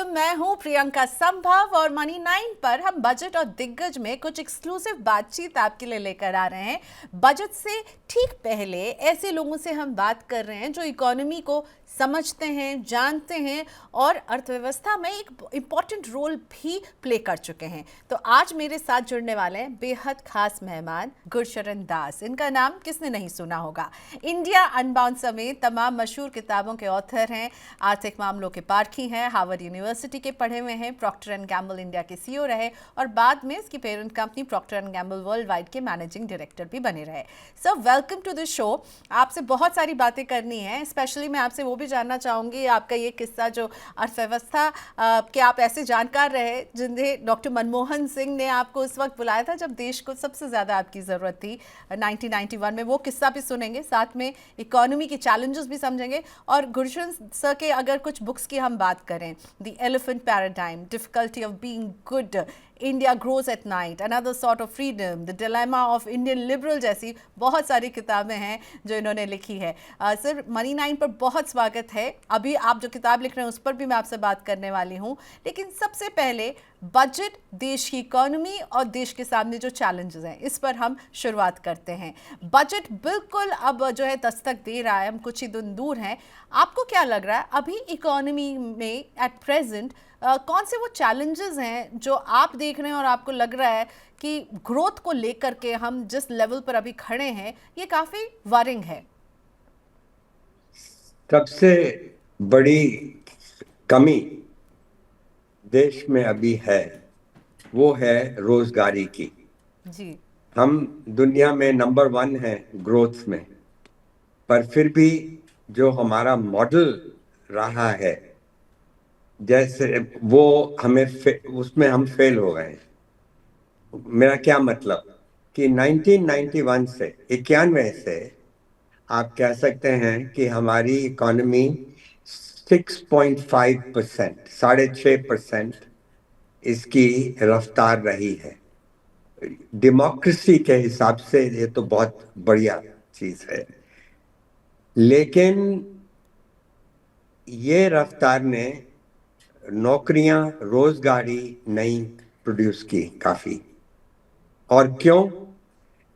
Welcome. मैं हूं प्रियंका संभव और मनी 9 पर हम बजट और दिग्गज में कुछ एक्सक्लूसिव बातचीत आपके लिए लेकर आ रहे हैं। बजट से ठीक पहले ऐसे लोगों से हम बात कर रहे हैं जो इकोनॉमी को समझते हैं, जानते हैं और अर्थव्यवस्था में एक इम्पॉर्टेंट रोल भी प्ले कर चुके हैं। तो आज मेरे साथ जुड़ने वाले हैं बेहद खास मेहमान गुरशरण दास। इनका नाम किसने नहीं सुना होगा। इंडिया अनबाउंड समेत तमाम मशहूर किताबों के ऑथर हैं, आर्थिक मामलों के पारखी हैं, हार्वर्ड यूनिवर्सिटी के पढ़े हुए हैं, प्रॉक्टर एंड गैम्बल इंडिया के सीईओ रहे और बाद में इसकी parent company Procter and Gamble world wide के मैनेजिंग डायरेक्टर भी बने रहे। Sir, welcome to the show. आपसे बहुत सारी बातें करनी है। स्पेशली मैं आपसे वो भी जानना चाहूंगी, आपका ये किस्सा जो अर्थव्यवस्था के आप ऐसे जानकार रहे जिन्हें डॉक्टर मनमोहन सिंह ने आपको उस वक्त बुलाया था जब देश को सबसे ज़्यादा आपकी ज़रूरत थी 1991 में। वो किस्सा भी सुनेंगे, साथ में इकोनॉमी के चैलेंजेस भी समझेंगे। और गुरशरण सर के अगर कुछ बुक्स की हम बात करें, the elephant paradigm, difficulty of being good, India grows at night, another sort of freedom, the dilemma of Indian liberal जैसी बहुत सारी किताबें हैं जो इन्होंने लिखी है। सर, मनी 9 पर बहुत स्वागत है। अभी आप जो किताब लिख रहे हैं उस पर भी मैं आपसे बात करने वाली हूँ, लेकिन सबसे पहले बजट, देश की इकोनॉमी और देश के सामने जो चैलेंजेस हैं, इस पर हम शुरुआत करते हैं। बजट बिल्कुल अब जो है दस्तक दे रहा है, हम कुछ ही दिन दूर हैं। आपको क्या लग रहा है अभी इकोनॉमी में एट प्रेजेंट कौन से वो चैलेंजेस हैं जो आप देख रहे हैं और आपको लग रहा है कि ग्रोथ को लेकर के हम जिस लेवल पर अभी खड़े हैं ये काफी वरिंग है? सबसे बड़ी कमी देश में अभी है वो है रोजगारी की। जी। हम दुनिया में नंबर 1 है ग्रोथ में, पर फिर भी जो हमारा मॉडल रहा है जैसे वो उसमें हम फेल हो गए। मेरा क्या मतलब कि 1991 से 91 से आप कह सकते हैं कि हमारी इकोनॉमी 6.5%, 6.5% इसकी रफ्तार रही है। डेमोक्रेसी के हिसाब से ये तो बहुत बढ़िया चीज है, लेकिन ये रफ्तार ने नौकरियां, रोजगारी नहीं प्रोड्यूस की काफी। और क्यों?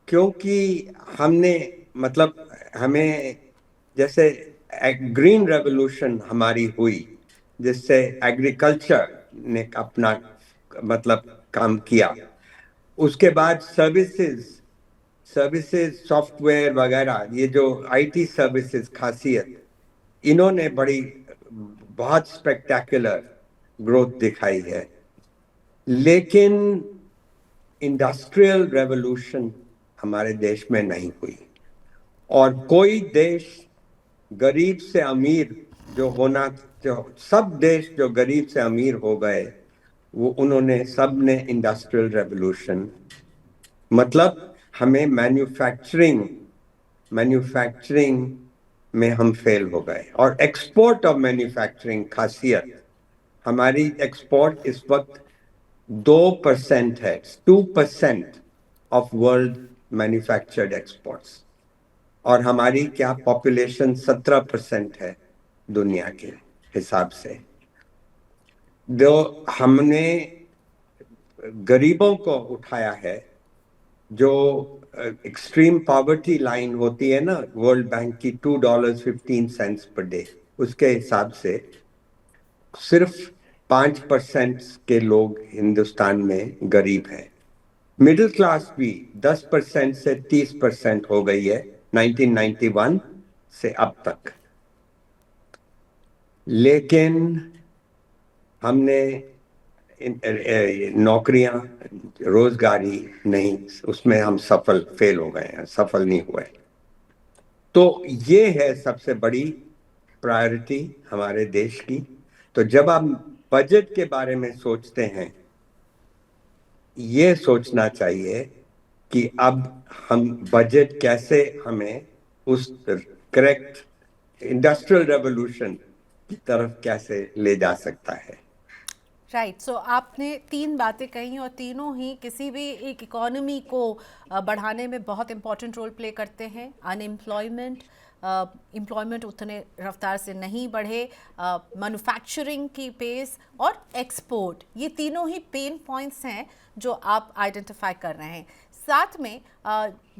क्योंकि हमने मतलब हमें जैसे ग्रीन रेवोल्यूशन हमारी हुई जिससे एग्रीकल्चर ने अपना मतलब काम किया। उसके बाद सर्विसेज सॉफ्टवेयर वगैरह, ये जो आईटी सर्विसेज खासियत, इन्होंने बहुत स्पेक्टेकुलर ग्रोथ दिखाई है। लेकिन इंडस्ट्रियल रेवोल्यूशन हमारे देश में नहीं हुई। और कोई देश गरीब से अमीर जो सब देश जो गरीब से अमीर हो गए वो उन्होंने सब ने इंडस्ट्रियल रेवोल्यूशन, मतलब हमें मैन्युफैक्चरिंग में हम फेल हो गए। और एक्सपोर्ट ऑफ मैन्युफैक्चरिंग खासियत, हमारी एक्सपोर्ट इस वक्त 2% है, 2% ऑफ वर्ल्ड मैन्युफैक्चर्ड एक्सपोर्ट्स। और हमारी क्या पॉपुलेशन 17% है दुनिया के हिसाब से। जो हमने गरीबों को उठाया है, जो एक्सट्रीम पॉवर्टी लाइन होती है ना वर्ल्ड बैंक की, $2.15 पर डे, उसके हिसाब से सिर्फ 5% के लोग हिंदुस्तान में गरीब हैं। मिडिल क्लास भी 10% से 30% हो गई है 1991 से अब तक। लेकिन हमने नौकरियां, रोजगारी नहीं, उसमें हम फेल हो गए हैं, सफल नहीं हुए। तो ये है सबसे बड़ी प्रायोरिटी हमारे देश की। तो जब आप बजट के बारे में सोचते हैं, ये सोचना चाहिए कि अब हम बजट कैसे हमें उस करेक्ट इंडस्ट्रियल रेवोल्यूशन की तरफ कैसे ले जा सकता है। राइट, सो आपने तीन बातें कही और तीनों ही किसी भी एक इकोनॉमी को बढ़ाने में बहुत इंपॉर्टेंट रोल प्ले करते हैं। अनएम्प्लॉयमेंट, एम्प्लॉयमेंट उतने रफ्तार से नहीं बढ़े, मैन्युफैक्चरिंग की पेस और एक्सपोर्ट, ये तीनों ही पेन पॉइंट्स हैं जो आप आइडेंटिफाई कर रहे हैं। साथ में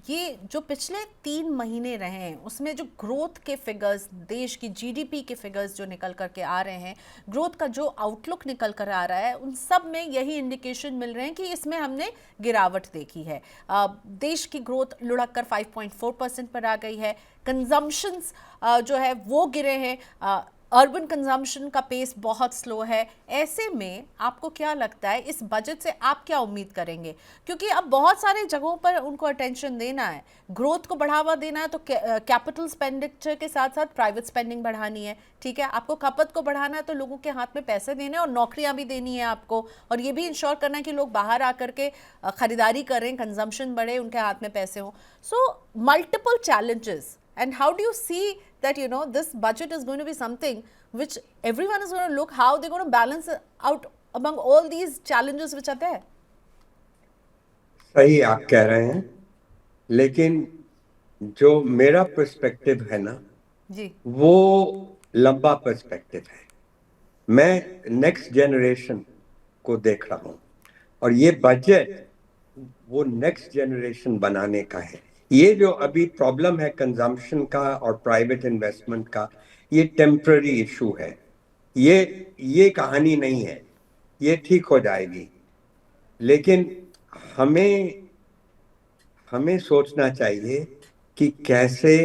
ये जो पिछले 3 महीने रहे हैं उसमें जो ग्रोथ के फिगर्स, देश की जीडीपी के फिगर्स जो निकल करके आ रहे हैं, ग्रोथ का जो आउटलुक निकल कर आ रहा है, उन सब में यही इंडिकेशन मिल रहे हैं कि इसमें हमने गिरावट देखी है। देश की ग्रोथ लुढ़क कर 5.4% पर आ गई है। कंजम्पशंस जो है वो गिरे हैं, अर्बन कंजम्पशन का पेस बहुत स्लो है। ऐसे में आपको क्या लगता है इस बजट से आप क्या उम्मीद करेंगे? क्योंकि अब बहुत सारे जगहों पर उनको अटेंशन देना है, ग्रोथ को बढ़ावा देना है, तो कैपिटल स्पेंडिचर के साथ साथ प्राइवेट स्पेंडिंग बढ़ानी है। ठीक है, आपको खपत को बढ़ाना है तो लोगों के हाथ में पैसे देने और नौकरियां भी देनी है आपको, और ये भी इंश्योर करना है कि लोग बाहर आकर के खरीदारी करें, कंजम्पशन बढ़े, उनके हाथ में पैसे हों। So multiple challenges, and how do you see that this budget is going to be something which everyone is going to look how they're going to balance out among all these challenges which are there? सही आप कह रहे हैं, लेकिन जो मेरा perspective है ना जी, वो लंबा पर्सपेक्टिव है। मैं नेक्स्ट जनरेशन को देख रहा हूं और ये बजट वो नेक्स्ट जनरेशन बनाने का है। ये जो अभी प्रॉब्लम है कंजम्पशन का और प्राइवेट इन्वेस्टमेंट का, ये टेम्पररी इशू है। ये कहानी नहीं है, ये ठीक हो जाएगी। लेकिन हमें सोचना चाहिए कि कैसे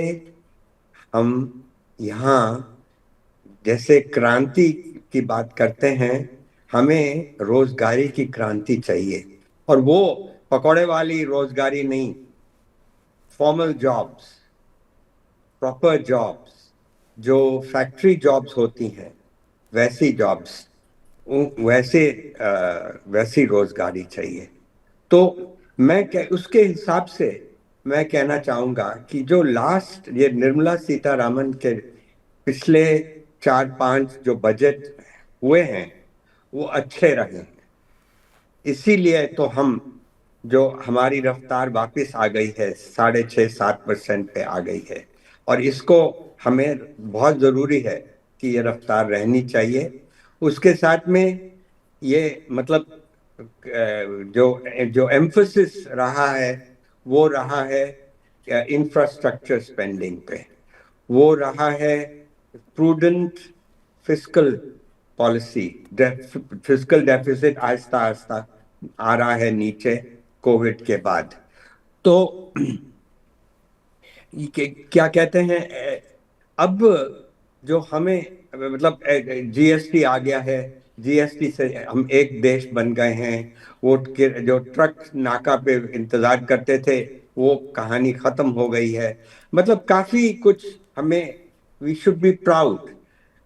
हम यहाँ जैसे क्रांति की बात करते हैं, हमें रोजगारी की क्रांति चाहिए, और वो पकौड़े वाली रोजगारी नहीं, फॉर्मल जॉब्स, प्रॉपर जॉब्स, जो फैक्ट्री जॉब्स होती हैं वैसी जॉब्स, वैसी रोजगारी चाहिए। तो उसके हिसाब से मैं कहना चाहूंगा कि जो लास्ट ये निर्मला सीतारामन के पिछले 4-5 जो बजट हुए हैं वो अच्छे रहे हैं। इसीलिए तो हम जो हमारी रफ्तार वापस आ गई है, 6.5-7% पे आ गई है, और इसको हमें बहुत जरूरी है कि ये रफ्तार रहनी चाहिए। उसके साथ में ये मतलब जो एम्फसिस रहा है वो रहा है इंफ्रास्ट्रक्चर स्पेंडिंग पे, वो रहा है prudent fiscal policy. Fiscal deficit Aahista Aahista आ रहा है नीचे कोविड के बाद। तो क्या कहते हैं, अब जो हमें मतलब जीएसटी आ गया है, जीएसटी से हम एक देश बन गए हैं। वो जो ट्रक नाका पे इंतजार करते थे वो कहानी खत्म हो गई है। मतलब काफी कुछ हमें, वी शुड बी प्राउड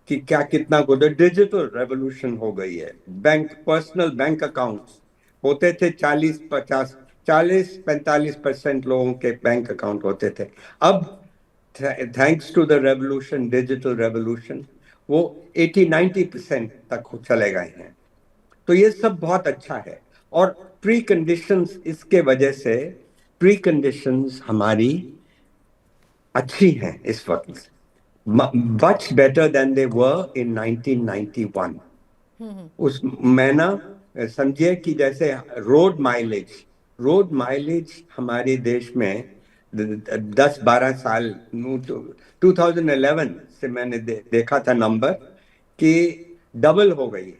कि क्या कितना कुछ डिजिटल रेवोल्यूशन हो गई है। बैंक, पर्सनल बैंक अकाउंट्स होते थे 40-45% लोगों के बैंक अकाउंट होते थे। अब thanks to the revolution, digital revolution, वो 80-90% तक चले गए हैं। तो ये सब बहुत अच्छा है। और प्री कंडीशंस, इसके वजह से प्री कंडीशंस हमारी अच्छी हैं इस वक्त, much better than they were in 1991। उस मैं ना समझिए कि जैसे रोड माइलेज हमारे देश में 10-12 साल 2011 से मैंने देखा था नंबर कि डबल हो गई है।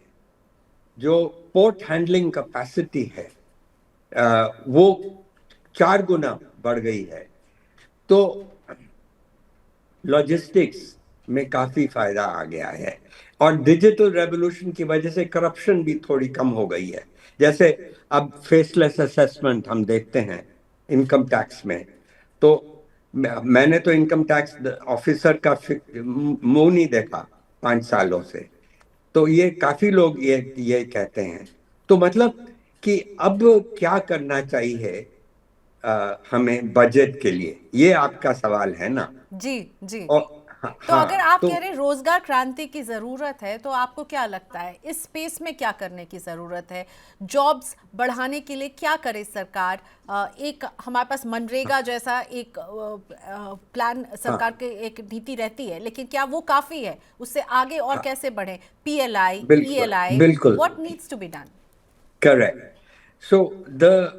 जो पोर्ट हैंडलिंग कैपेसिटी है वो 4 गुना बढ़ गई है। तो लॉजिस्टिक्स में काफी फायदा आ गया है, और डिजिटल रेवोल्यूशन की वजह से करप्शन भी थोड़ी कम हो गई है। जैसे अब फेसलेस असेसमेंट हम देखते हैं इनकम टैक्स में, तो मैंने तो इनकम टैक्स ऑफिसर का मुंह नहीं देखा 5 सालों से। तो ये काफी लोग ये कहते हैं। तो मतलब कि अब क्या करना चाहिए हमें बजट के लिए, ये आपका सवाल है ना? जी, जी। और तो अगर हाँ आप तो कह रहे हैं रोजगार क्रांति की जरूरत है, तो आपको क्या लगता है इस स्पेस में क्या करने की जरूरत है? जॉब्स बढ़ाने के लिए क्या करे सरकार? एक हमारे पास मनरेगा जैसा एक प्लान सरकार हाँ की एक नीति रहती है, लेकिन क्या वो काफी है? उससे आगे और हाँ कैसे बढ़े? पीएलआई, बिल्कुल ईएलआई, बिल्कुल what needs to be done? correct. So the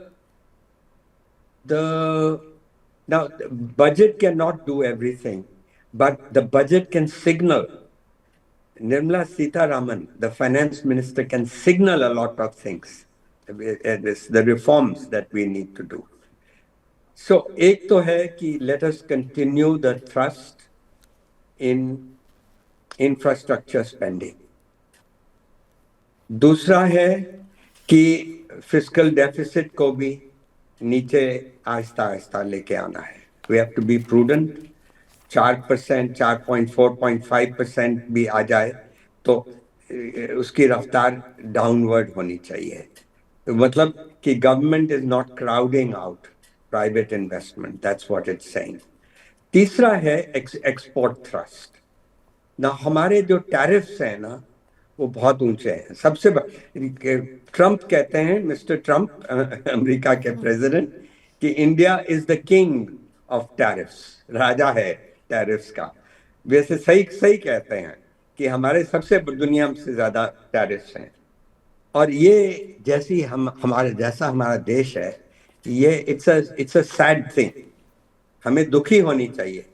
now the budget cannot do everything, but the budget can signal. Nirmala Sitharaman, the finance minister, can signal a lot of things. It's the reforms that we need to do. So एक तो है कि let us continue the thrust in infrastructure spending. दूसरा है कि fiscal deficit को भी नीचे आहिस्ता आहिस्ता लेके आना है. We have to be prudent. 4%, 4.4.5% भी आ जाए तो उसकी रफ्तार डाउनवर्ड होनी चाहिए. मतलब कि government is not crowding out private investment. That's what it's saying. तीसरा है एक्सपोर्ट थ्रस्ट ना. हमारे जो टैरिफ्स हैं ना वो बहुत ऊंचे हैं. सबसे ट्रम्प कहते हैं, मिस्टर ट्रम्प अमेरिका के प्रेसिडेंट, कि India is the king of tariffs. राजा है टैरिफ्स का. वैसे सही सही कहते हैं कि हमारे सबसे दुनिया से ज्यादा टैरिफ्स हैं. और ये जैसी हमारे जैसा हमारा देश है, ये इट्स अ सैड थिंग. हमें दुखी होनी चाहिए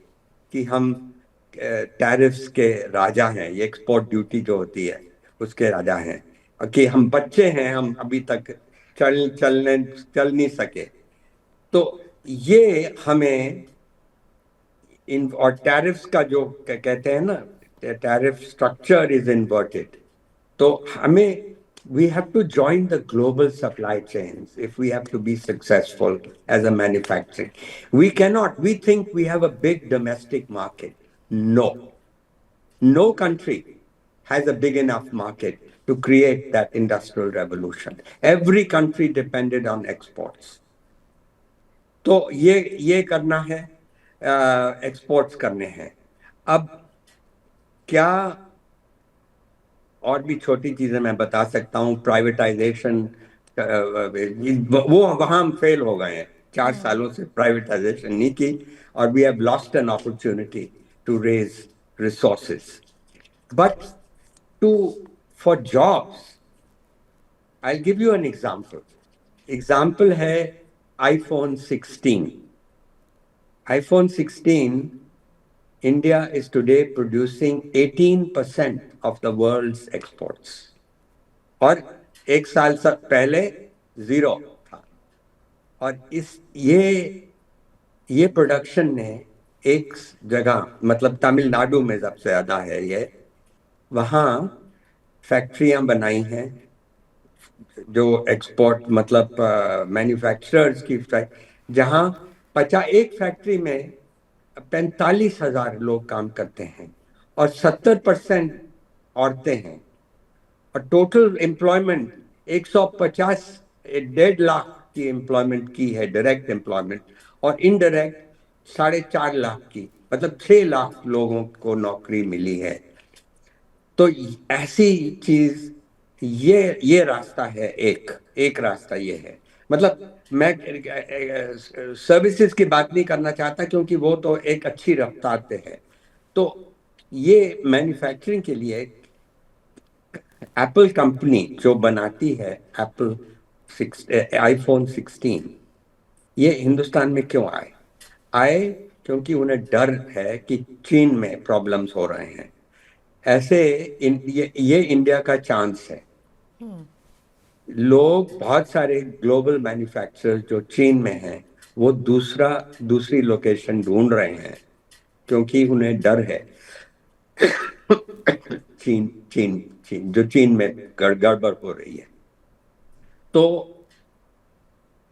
कि हम टैरिफ्स के राजा हैं. ये एक्सपोर्ट ड्यूटी जो होती है उसके राजा हैं. और कि हम बच्चे हैं, हम अभी तक चल नहीं सके. तो ये हमें इन और टैरिफ्स का जो कहते हैं ना, टैरिफ स्ट्रक्चर इज इन्वर्टेड. तो हमें we have to join the global supply chains if we have to be successful as a manufacturing. We cannot, we think we have a big domestic market. No. No country has a big enough market to create that industrial revolution. Every country depended on exports. तो ये करना है, exports करने हैं. अब क्या और भी छोटी चीजें मैं बता सकता हूँ. प्राइवेटाइजेशन, वो वहां हम फेल हो गए हैं. 4 सालों से प्राइवेटाइजेशन नहीं की और we have lost an opportunity to raise resources. But to for jobs, I give you an example. Example है iPhone 16. iPhone 16, India is today producing 18% of the world's exports. और एक साल से पहले 0 था. और ये प्रोडक्शन ने एक जगह, मतलब तमिलनाडु में सबसे ज्यादा है ये, वहां फैक्ट्रियां बनाई हैं जो एक्सपोर्ट, मतलब मैन्युफैक्चरर्स की, जहां एक फैक्ट्री में 45,000 लोग काम करते हैं और 70% औरतें हैं. और टोटल एम्प्लॉयमेंट 150, 1.5 लाख की एम्प्लॉयमेंट की है डायरेक्ट एम्प्लॉयमेंट, और इनडायरेक्ट 4.5 लाख की, मतलब 6 लाख लोगों को नौकरी मिली है. तो ऐसी चीज, ये रास्ता है. एक रास्ता ये है. मतलब मैं सर्विसेज की बात नहीं करना चाहता क्योंकि वो तो एक अच्छी रफ्तार पे है. तो ये मैन्युफैक्चरिंग के लिए एप्पल कंपनी जो बनाती है एप्पल iPhone 16, ये हिंदुस्तान में क्यों आए? क्योंकि उन्हें डर है कि चीन में प्रॉब्लम्स हो रहे हैं. ऐसे ये इंडिया का चांस है. लोग, बहुत सारे ग्लोबल मैन्युफैक्चरर्स जो चीन में हैं, वो दूसरी लोकेशन ढूंढ रहे हैं क्योंकि उन्हें डर है. चीन जो चीन में गड़बड़ हो रही है. तो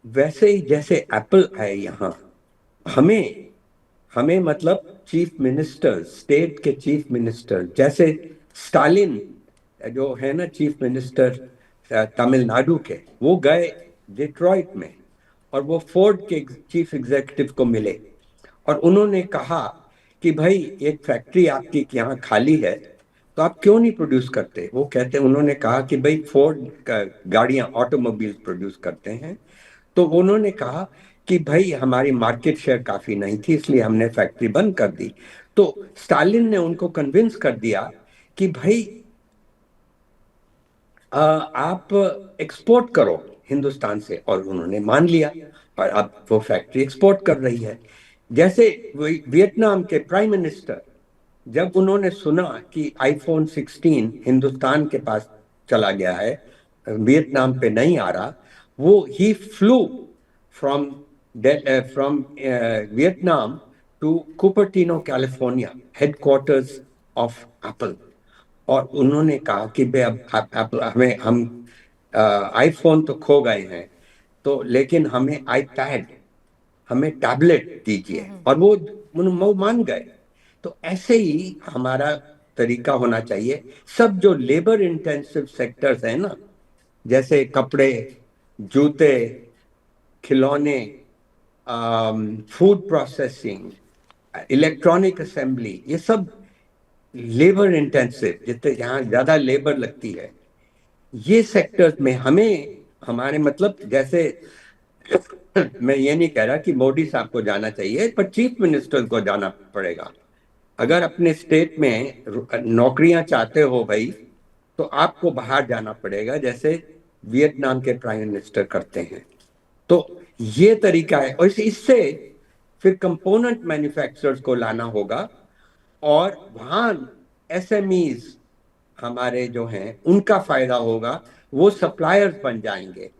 वैसे ही जैसे एप्पल आए यहाँ, हमें मतलब चीफ मिनिस्टर, स्टेट के चीफ मिनिस्टर, जैसे स्टालिन जो है ना चीफ मिनिस्टर तमिलनाडु के, वो गए डिट्रॉइट में और वो फोर्ड के चीफ एग्जीक्यूटिव को मिले और उन्होंने कहा कि भाई एक फैक्ट्री आपकी यहाँ खाली है तो आप क्यों नहीं प्रोड्यूस करते। वो कहते, उन्होंने कहा कि भाई फोर्ड गाड़ियां ऑटोमोबाइल्स प्रोड्यूस करते हैं। तो उन्होंने कहा कि भाई हमारी मार्केट शेयर काफी नहीं थी इसलिए हमने फैक्ट्री बंद कर दी। तो स्टालिन ने उनको कन्विंस कर दिया कि भाई आप एक्सपोर्ट करो हिंदुस्तान से, और उन्होंने मान लिया और अब वो फैक्ट्री एक्सपोर्ट कर रही है। जैसे वियतनाम के प्राइम मिनिस्टर, जब उन्होंने सुना कि आईफोन 16 हिंदुस्तान के पास चला गया है, वियतनाम पे नहीं आ रहा, वो ही flow from from Vietnam to Cupertino California, headquarters of Apple. और उन्होंने कहा कि भाई अब हमें हम आईफोन तो खो गए हैं, तो लेकिन हमें आईपैड, हमें टैबलेट दीजिए, और वो मान गए। तो ऐसे ही हमारा तरीका होना चाहिए। सब जो लेबर इंटेंसिव सेक्टर्स हैं ना, जैसे कपड़े, जूते, खिलौने, फूड प्रोसेसिंग, इलेक्ट्रॉनिक असेंबली, ये सब लेबर इंटेंसिव, जितने यहाँ ज्यादा लेबर लगती है, ये सेक्टर्स में हमें हमारे मतलब जैसे मैं ये नहीं कह रहा कि मोदी साहब को जाना चाहिए, पर चीफ मिनिस्टर को जाना पड़ेगा। अगर अपने स्टेट में नौकरियां चाहते हो भाई, तो आपको बाहर जाना पड़ेगा, जैसे वियतनाम के प्राइम मिनिस्टर करते हैं। तो ये तरीका है, और इससे फिर कंपोनेंट मैन्युफैक्चरर्स को लाना होगा, और वहां एसएमईज हमारे जो हैं उनका फायदा होगा, वो सप्लायर्स बन जाएंगे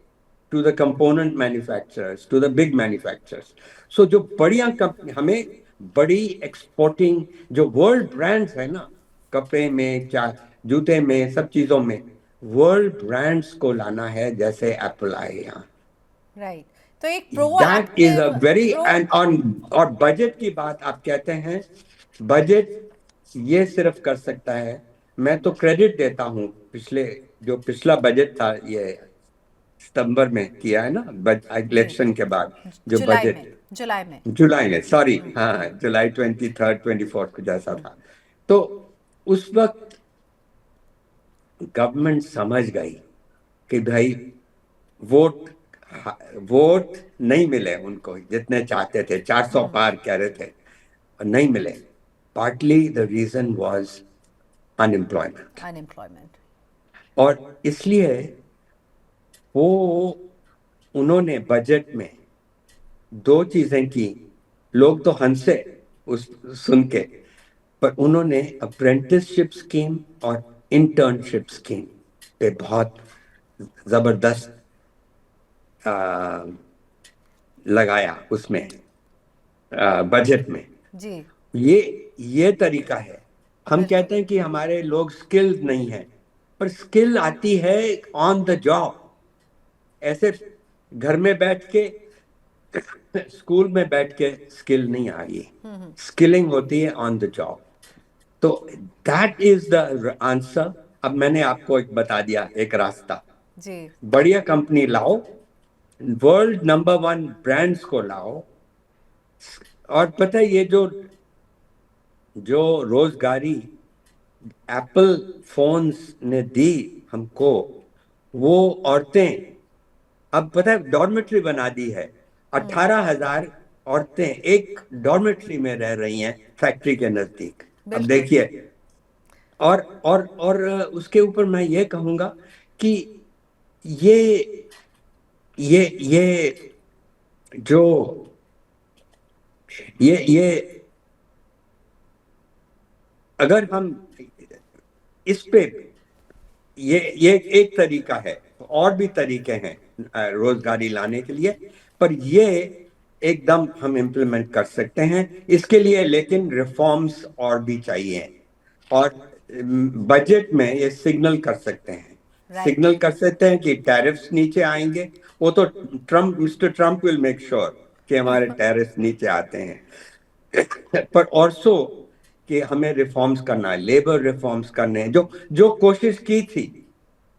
to the component manufacturers, to the big manufacturers. So जो बढ़िया कंपनी, हमें बड़ी एक्सपोर्टिंग जो वर्ल्ड ब्रांड्स है ना, कपड़े में, जूते में, सब चीजों में वर्ल्ड ब्रांड्स को लाना है, जैसे एप्पल आए यहाँ। राइट, तो एक that is a very pro and on. और बजट की बात आप कहते हैं, बजट ये सिर्फ कर सकता है, मैं तो क्रेडिट देता हूँ, जो पिछला बजट था, ये सितंबर में किया है ना, इलेक्शन के बाद जो बजट, जुलाई में, सॉरी, हाँ, जुलाई 23rd 24th को जैसा था। तो उस वक्त गवर्नमेंट समझ गई कि भाई वोट वोट नहीं मिले उनको जितने चाहते थे, 400 पार कह रहे थे, नहीं मिले। Partly the reason was unemployment, और इसलिए वो उन्होंने बजट में दो चीजें की। लोग तो हंसे उस सुन के, पर उन्होंने अप्रेंटिसशिप स्कीम और इंटर्नशिप स्कीम पे बहुत जबरदस्त लगाया उसमें, बजट में जी। ये तरीका है। हम कहते हैं कि हमारे लोग स्किल्ड नहीं है, पर स्किल आती है ऑन द जॉब। ऐसे घर में बैठ के, स्कूल में बैठ के स्किल नहीं आ रही, स्किलिंग होती है ऑन द जॉब। तो दैट इज द आंसर। अब मैंने आपको एक बता दिया, एक रास्ता जी। बढ़िया कंपनी लाओ, वर्ल्ड नंबर 1 ब्रांड्स को लाओ, और पता है ये जो रोजगारी एप्पल फोन्स ने दी हमको, वो औरतें अब पता है डॉर्मेट्री बना दी है। 18,000 औरतें एक डॉर्मेट्री में रह रही हैं फैक्ट्री के नजदीक। अब देखिए, और उसके ऊपर मैं ये कहूंगा कि ये जो ये अगर हम इस पे, ये एक तरीका है, और भी तरीके हैं रोजगारी लाने के लिए, पर ये एकदम हम इम्प्लीमेंट कर सकते हैं। इसके लिए लेकिन रिफॉर्म्स और भी चाहिए, और बजट में ये सिग्नल कर सकते हैं, सिग्नल कर सकते हैं कि टैरिफ्स नीचे आएंगे। वो तो mister Trump will make sure कि हमारे टैरिफ्स नीचे आते हैं, पर ऑल्सो कि हमें रिफॉर्म्स करना है, लेबर रिफॉर्म्स करने हैं, जो कोशिश की थी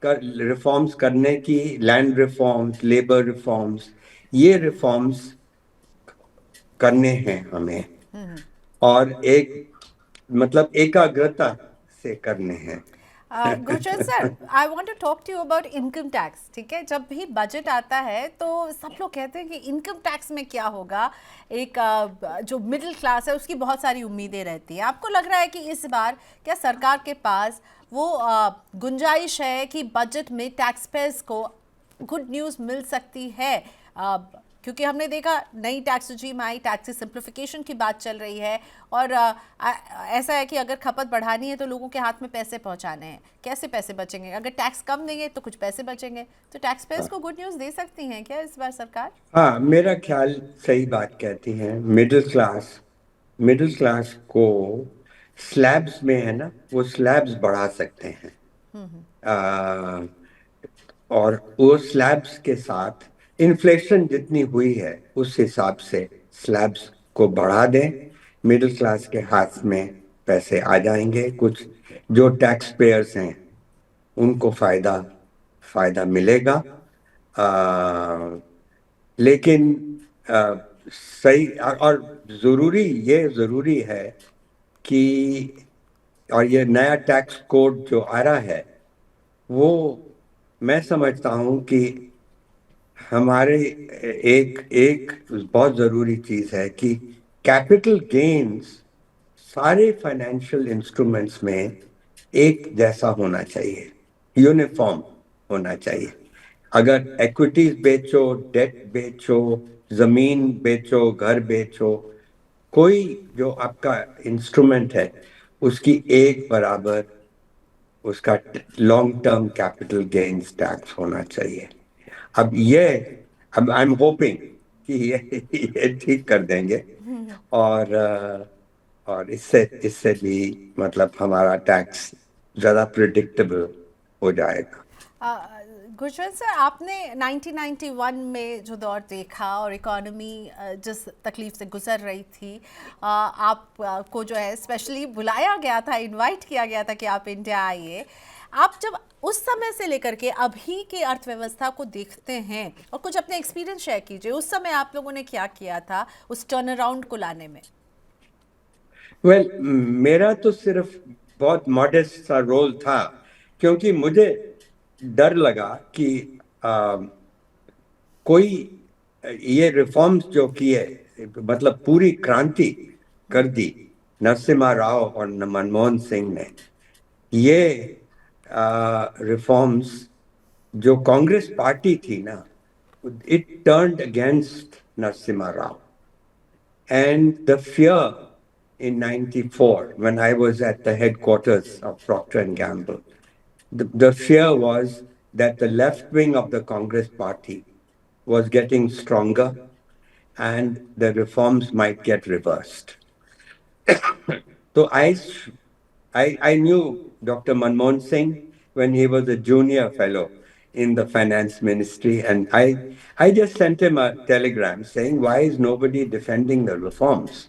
रिफॉर्म्स करने की, लैंड रिफॉर्म्स, लेबर रिफॉर्म्स, ये रिफॉर्म्स करने हैं हमें। और एक मतलब एकाग्रता से करने हैं। Gurcharan sir, I want to talk to you about income tax. ठीक है, जब भी बजट आता है तो सब लोग कहते हैं कि इनकम टैक्स में क्या होगा। एक जो मिडिल क्लास है उसकी बहुत सारी उम्मीदें रहती हैं। आपको लग रहा है कि इस बार क्या सरकार के पास वो गुंजाइश है कि बजट में टैक्स पेयर्स को गुड न्यूज़ मिल सकती है? क्योंकि हमने देखा नई टैक्स regime आई, टैक्स सिंप्लीफिकेशन की बात चल रही है, और ऐसा है कि अगर खपत बढ़ानी है तो लोगों के हाथ में पैसे पहुंचाने हैं। कैसे पैसे बचेंगे? अगर टैक्स कम देंगे तो कुछ पैसे बचेंगे। तो टैक्स पेयर्स को गुड न्यूज़ दे सकती हैं क्या इस बार सरकार? हाँ, मेरा ख्याल सही बात कहती हैं। मिडिल क्लास को स्लैब्स में है ना, वो स्लैब्स बढ़ा सकते हैं। आ, और वो स्लैब्स के साथ इन्फ्लेशन जितनी हुई है उस हिसाब से स्लैब्स को बढ़ा दें। मिडिल क्लास के हाथ में पैसे आ जाएंगे। कुछ जो टैक्स पेयर्स हैं उनको फायदा फायदा मिलेगा। लेकिन आ, सही और जरूरी है कि, और ये नया टैक्स कोड जो आ रहा है वो मैं समझता हूं कि हमारे एक एक बहुत जरूरी चीज है कि कैपिटल गेन्स सारे फाइनेंशियल इंस्ट्रूमेंट्स में एक जैसा होना चाहिए, यूनिफॉर्म होना चाहिए। अगर इक्विटीज बेचो, डेट बेचो, जमीन बेचो, घर बेचो, कोई जो आपका इंस्ट्रूमेंट है उसकी एक बराबर उसका long term capital gains tax होना चाहिए। अब ये अब आई एम होपिंग कि ये ठीक कर देंगे, और और इससे इससे भी मतलब हमारा टैक्स ज्यादा प्रिडिक्टेबल हो जाएगा। गुरजंत सर, आपने 1991 में जो दौर देखा और इकोनॉमी जिस तकलीफ से गुजर रही थी, आप को जो है स्पेशली बुलाया गया था, इनवाइट किया गया था कि आप इंडिया आइए। आप जब उस समय से लेकर के अभी की अर्थव्यवस्था को देखते हैं और कुछ अपने एक्सपीरियंस शेयर कीजिए, उस समय आप लोगों ने क्या किया था उस टर्न अराउंड को लाने में? वेल, मेरा तो सिर्फ बहुत मॉडेस्ट सा रोल था, क्योंकि मुझे डर लगा कि आ, कोई ये रिफॉर्म्स जो किए, मतलब पूरी क्रांति कर दी नरसिम्हा राव और मनमोहन सिंह ने। ये रिफॉर्म्स जो कांग्रेस पार्टी थी ना, it turned against Narasimha Rao. And the fear in 94, when I was at the headquarters of Procter and Gamble, the fear was that the left wing of the Congress party was getting stronger and the reforms might get reversed. So I knew Dr. Manmohan Singh when he was a junior fellow in the finance ministry, and I just sent him a telegram saying, why is nobody defending the reforms?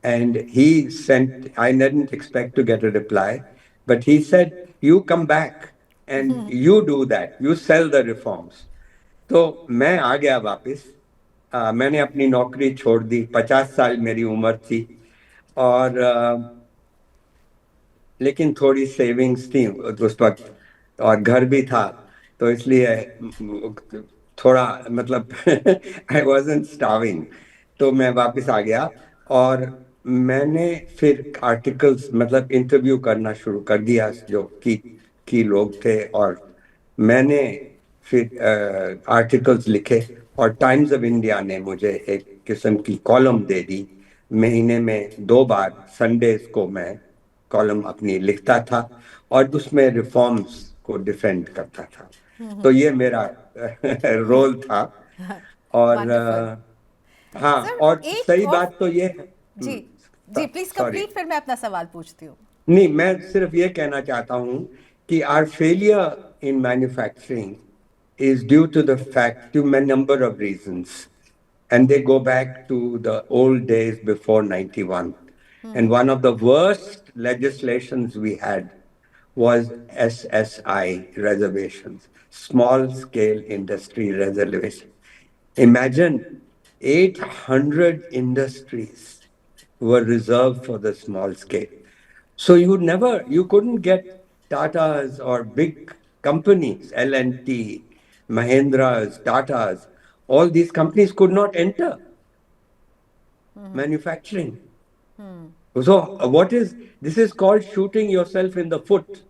And he sent, I didn't expect to get a reply, but he said, you come back and you do that, you sell the reforms. तो मैं आ गया वापस। मैंने अपनी नौकरी छोड़ दी, 50 साल मेरी उम्र थी, और लेकिन थोड़ी सेविंग्स थी उस वक्त, और घर भी था, तो इसलिए थोड़ा मतलब आई वाजंट स्टार्विंग। तो मैं वापस आ गया, और मैंने फिर आर्टिकल्स मतलब इंटरव्यू करना शुरू कर दिया जो की लोग थे, और मैंने फिर आर्टिकल्स लिखे, और टाइम्स ऑफ इंडिया ने मुझे एक किस्म की कॉलम दे दी। महीने में 2 बार संडेज को मैं कॉलम अपनी लिखता था, और उसमें रिफॉर्म्स को डिफेंड करता था। तो ये मेरा रोल था। और वंडरफुल हाँ, सर। और एक सही और बात तो ये है। जी जी, प्लीज सॉरी, कंप्लीट, फिर मैं अपना सवाल पूछती हूँ। नहीं, मैं सिर्फ ये कहना चाहता हूँ कि our failure in manufacturing is due to the fact, to a number of reasons, and they go back to the old days before 91. And one of the worst legislations we had was SSI reservations, small scale industry reservation. Imagine 800 industries were reserved for the small scale. So you couldn't get Tatas or big companies, L&T, Mahindras, Tatas, all these companies could not enter manufacturing. So this is called shooting yourself in the foot.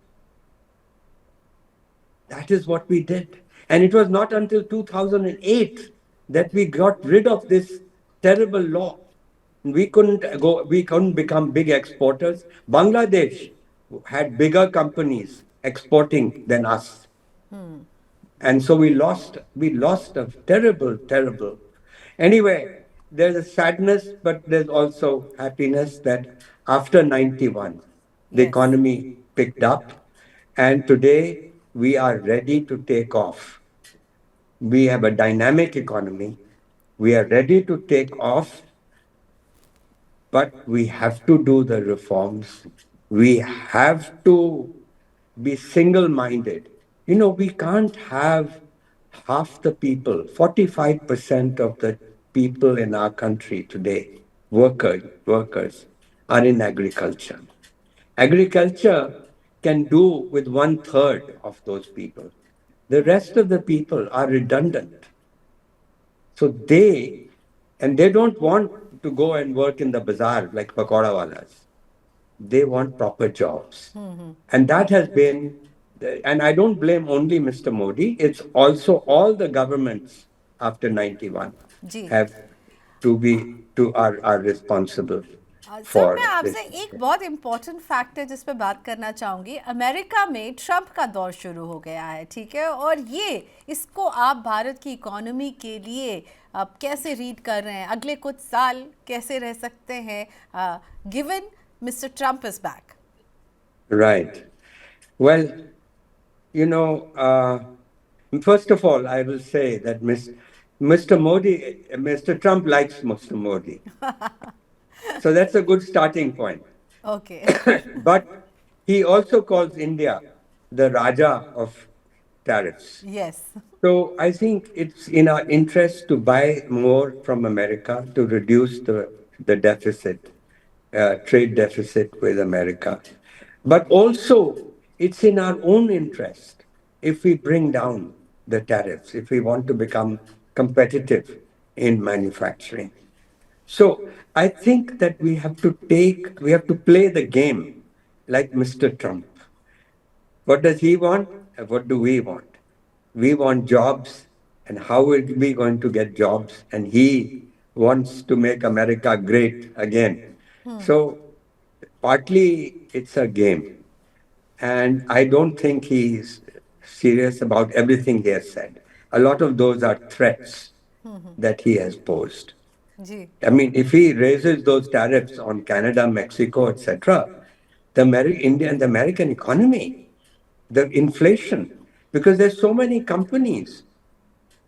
That is what we did. And it was not until 2008 that we got rid of this terrible law. We couldn't become big exporters. Bangladesh had bigger companies exporting than us. And so we lost a terrible. Anyway, there's a sadness, but there's also happiness that after 91, the Yes. economy picked up, and today we are ready to take off. We have a dynamic economy. We are ready to take off, but we have to do the reforms. We have to be single minded. We can't have half the people, 45% of the people in our country today, workers, are in agriculture. Agriculture can do with one third of those people. The rest of the people are redundant. So they don't want to go and work in the bazaar like pakoda walas. They want proper jobs. And that has been, and I don't blame only Mr. Modi, it's also all the governments after 91 जी have are responsible sir, मैं for आपसे this. एक बहुत important fact है जिस पे बात करना चाहूँगी। अमेरिका में ट्रम्प का दौर शुरू हो गया है, ठीक है, और इसको आप भारत की इकोनॉमी के लिए आप कैसे रीड कर रहे हैं? अगले कुछ साल कैसे रह सकते हैं given mister Trump is back? Right. Well, first of all, I will say that Mr. Modi, Mr. Trump likes Mr. Modi. So that's a good starting point. Okay But he also calls India the Raja of tariffs. Yes So I think it's in our interest to buy more from America to reduce the deficit, trade deficit with America. But also, it's in our own interest if we bring down the tariffs, if we want to become competitive in manufacturing. So I think that we have to play the game like Mr. Trump. What does he want? And what do we want? We want jobs, and how are we going to get jobs? And he wants to make America great again. So partly it's a game. And I don't think he's serious about everything he has said. A lot of those are threats that he has posed. जी I mean, if he raises those tariffs on Canada, Mexico, etc., the American economy, the inflation, because there's so many companies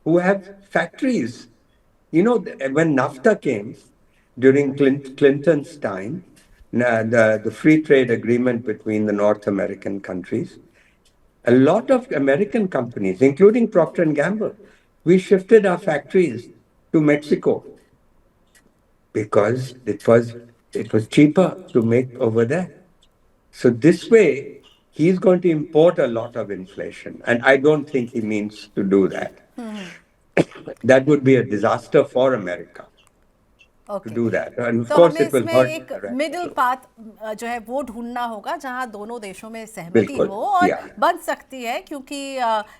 who have factories. When NAFTA came during Clinton's time, the free trade agreement between the North American countries, a lot of American companies, including Procter and Gamble, we shifted our factories to Mexico because it was cheaper to make over there. So this way, he's going to import a lot of inflation, and I don't think he means to do that. That would be a disaster for America to okay do that, and of तो course हमें it will इसमें hurt एक the rest middle of the path जो है वो ढूंढना होगा जहां दोनों देशों में सहमति बिल्कुल, हो और yeah. बन सकती है, क्योंकि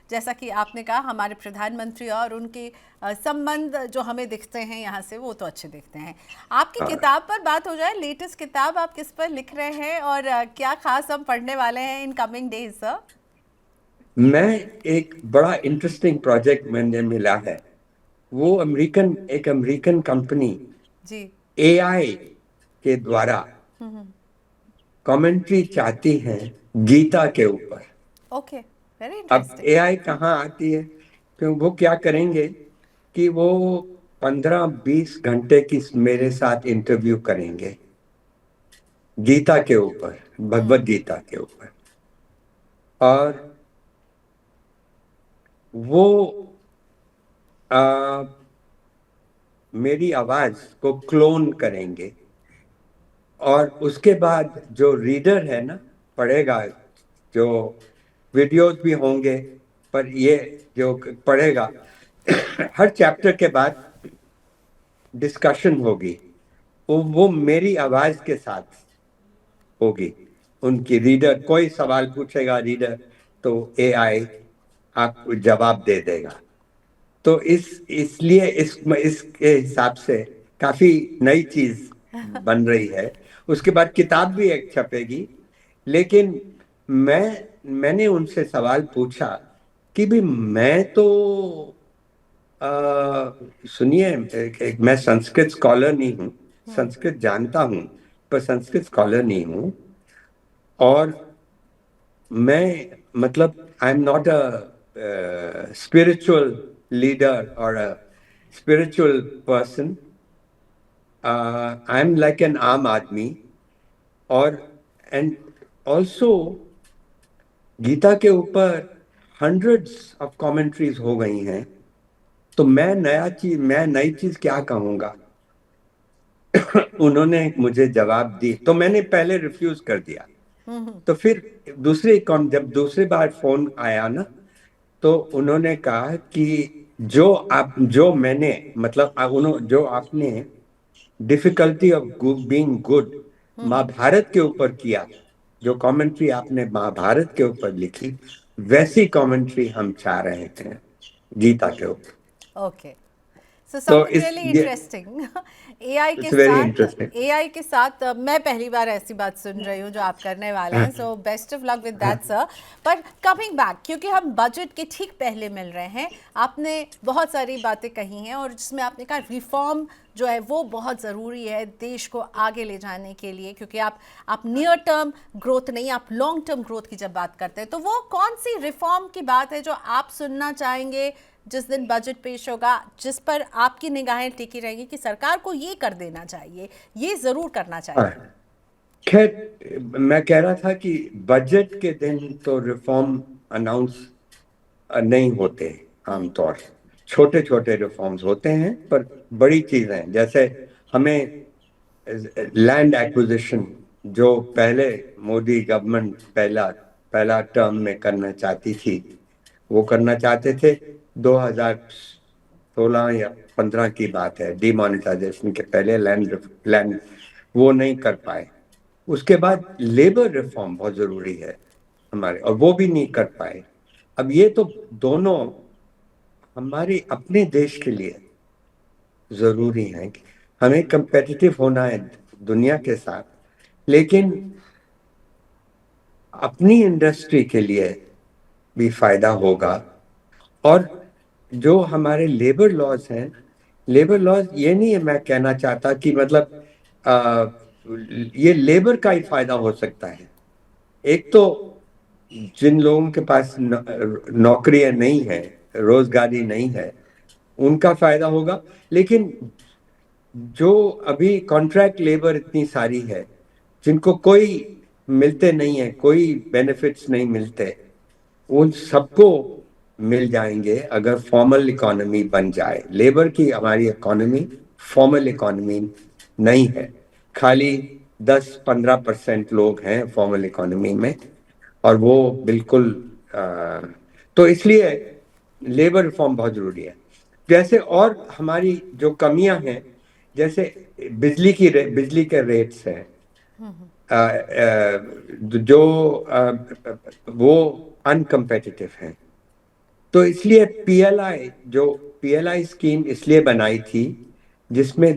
जैसा कि आपने कहा हमारे प्रधानमंत्री और उनके संबंध जो हमें दिखते हैं यहाँ से वो तो अच्छे दिखते हैं। आपकी हाँ। किताब पर बात हो जाए, लेटेस्ट किताब आप किस पर लिख रहे हैं और क्या खास हम पढ़ने वाले हैं इन कमिंग डेज सर? मैं एक बड़ा इंटरेस्टिंग प्रोजेक्ट मैंने मिला है, वो एक अमेरिकन कंपनी जी एआई के द्वारा कमेंट्री चाहती हैं गीता के ऊपर। ओके वेरी अब इंटरेस्टिंग। एआई कहाँ आती है? क्यों वो क्या करेंगे कि वो 15-20 घंटे की मेरे साथ इंटरव्यू करेंगे गीता के ऊपर, भगवत गीता के ऊपर, और वो मेरी आवाज को क्लोन करेंगे और उसके बाद जो रीडर है ना, पढ़ेगा, जो वीडियोस भी होंगे, पर ये जो पढ़ेगा हर चैप्टर के बाद डिस्कशन होगी, वो मेरी आवाज के साथ होगी। उनकी रीडर कोई सवाल पूछेगा रीडर, तो एआई आपको जवाब दे देगा। तो इसलिए इसके हिसाब से काफी नई चीज बन रही है। उसके बाद किताब भी एक छपेगी। लेकिन मैंने उनसे सवाल पूछा कि भी मैं तो सुनिए, मैं संस्कृत स्कॉलर नहीं हूँ, संस्कृत जानता हूँ पर संस्कृत स्कॉलर नहीं हूँ। और मैं मतलब I am not a spiritual leader और a spiritual person. I am like an आम आदमी। और एंड ऑल्सो गीता के ऊपर हंड्रेड्स ऑफ कमेंट्रीज हो गई हैं। तो मैं नई चीज क्या कहूंगा? उन्होंने मुझे जवाब दी तो मैंने पहले रिफ्यूज कर दिया। तो फिर जब दूसरी बार फोन आया ना, तो उन्होंने कहा कि जो मैंने मतलब जो आपने difficulty of being good Mahabharata के ऊपर किया, जो कमेंट्री आपने महाभारत के ऊपर लिखी, वैसी कमेंट्री हम चाह रहे थे गीता के ऊपर। ओके, सो तो समथिंग रियली इंटरेस्टिंग। एआई के इट्स वेरी साथ इंटरेस्टिंग। एआई के साथ मैं पहली बार ऐसी बात सुन रही हूँ जो आप करने वाले हैं, so best of luck with that sir. पर कमिंग बैक, क्योंकि हम बजट के ठीक पहले मिल रहे हैं, आपने बहुत सारी बातें कही हैं और जिसमें आपने कहा रिफॉर्म जो है वो बहुत ज़रूरी है देश को आगे ले जाने के लिए, क्योंकि आप नियर टर्म ग्रोथ नहीं, आप लॉन्ग टर्म ग्रोथ की जब बात करते हैं, तो वो कौन सी रिफॉर्म की बात है जो आप सुनना चाहेंगे जिस दिन बजट पेश होगा, जिस पर आपकी निगाहें टिकी रहेंगी कि सरकार को ये कर देना चाहिए, ये जरूर करना चाहिए? खैर, मैं कह रहा था कि बजट के दिन तो रिफॉर्म अनाउंस नहीं होते आमतौर से। छोटे छोटे रिफॉर्म्स होते हैं, पर बड़ी चीजें जैसे हमें लैंड एक्विजिशन, जो पहले मोदी गवर्नमेंट पहला टर्म में करना चाहती थी, वो करना चाहते थे। 2016 या 15 की बात है, डिमोनेटाइजेशन के पहले लैंड वो नहीं कर पाए। उसके बाद लेबर रिफॉर्म बहुत जरूरी है हमारे, और वो भी नहीं कर पाए। अब ये तो दोनों हमारे अपने देश के लिए जरूरी है कि हमें कंपेटिटिव होना है दुनिया के साथ, लेकिन अपनी इंडस्ट्री के लिए भी फायदा होगा। और जो हमारे लेबर लॉज हैं, लेबर लॉज ये नहीं है, मैं कहना चाहता कि मतलब ये लेबर का ही फायदा हो सकता है। एक तो जिन लोगों के पास नौकरियां नहीं है, रोजगारी नहीं है, उनका फायदा होगा। लेकिन जो अभी कॉन्ट्रैक्ट लेबर इतनी सारी है, जिनको कोई मिलते नहीं है, कोई बेनिफिट्स नहीं मिलते, उन सबको मिल जाएंगे अगर फॉर्मल इकोनॉमी बन जाए। लेबर की हमारी इकोनॉमी फॉर्मल इकोनॉमी नहीं है, खाली 10-15% लोग हैं फॉर्मल इकोनॉमी में, और वो बिल्कुल तो इसलिए लेबर रिफॉर्म बहुत जरूरी है। जैसे और हमारी जो कमियां हैं, जैसे बिजली के रेट्स हैं, जो वो अनकम्पेटिटिव हैं। तो इसलिए पीएलआई स्कीम इसलिए बनाई थी, जिसमें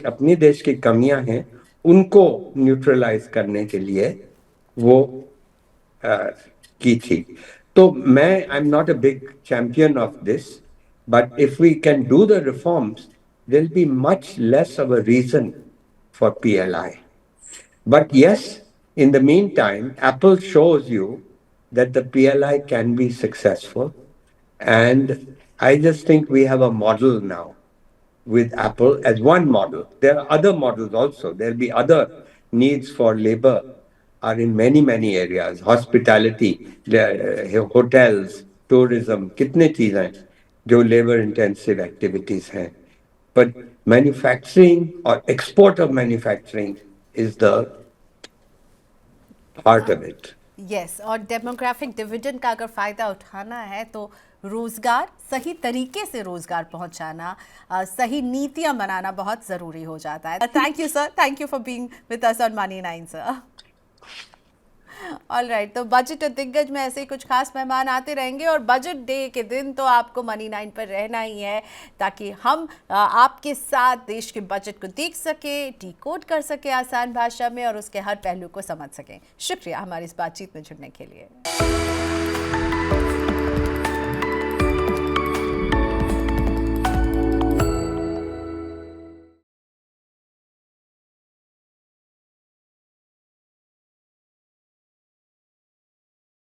अपने देश की कमियां हैं उनको न्यूट्रलाइज करने के लिए वो की थी। तो I am not a big champion of this, but if we can do the reforms, there will be much less of a reason for PLI. But yes, in the meantime, Apple shows you that the PLI can be successful. And I just think we have a model now with Apple as one model. There are other models also. There'll be other needs for labor are in many, many areas. Hospitality, hotels, tourism, कितने चीज़ हैं जो labor intensive activities हैं. But manufacturing or export of manufacturing is the part of it. Yes और demographic dividend का अगर फ़ायदा उठाना है तो रोज़गार, सही तरीके से रोज़गार पहुंचाना, सही नीतियां बनाना बहुत ज़रूरी हो जाता है. Thank you sir, thank you for being with us on money 9 sir. All right, तो बजट और दिग्गज में ऐसे ही कुछ खास मेहमान आते रहेंगे और बजट डे के दिन तो आपको मनी 9 पर रहना ही है ताकि हम आपके साथ देश के बजट को देख सकें, डिकोड कर सकें आसान भाषा में और उसके हर पहलू को समझ सकें. शुक्रिया हमारी इस बातचीत में जुड़ने के लिए.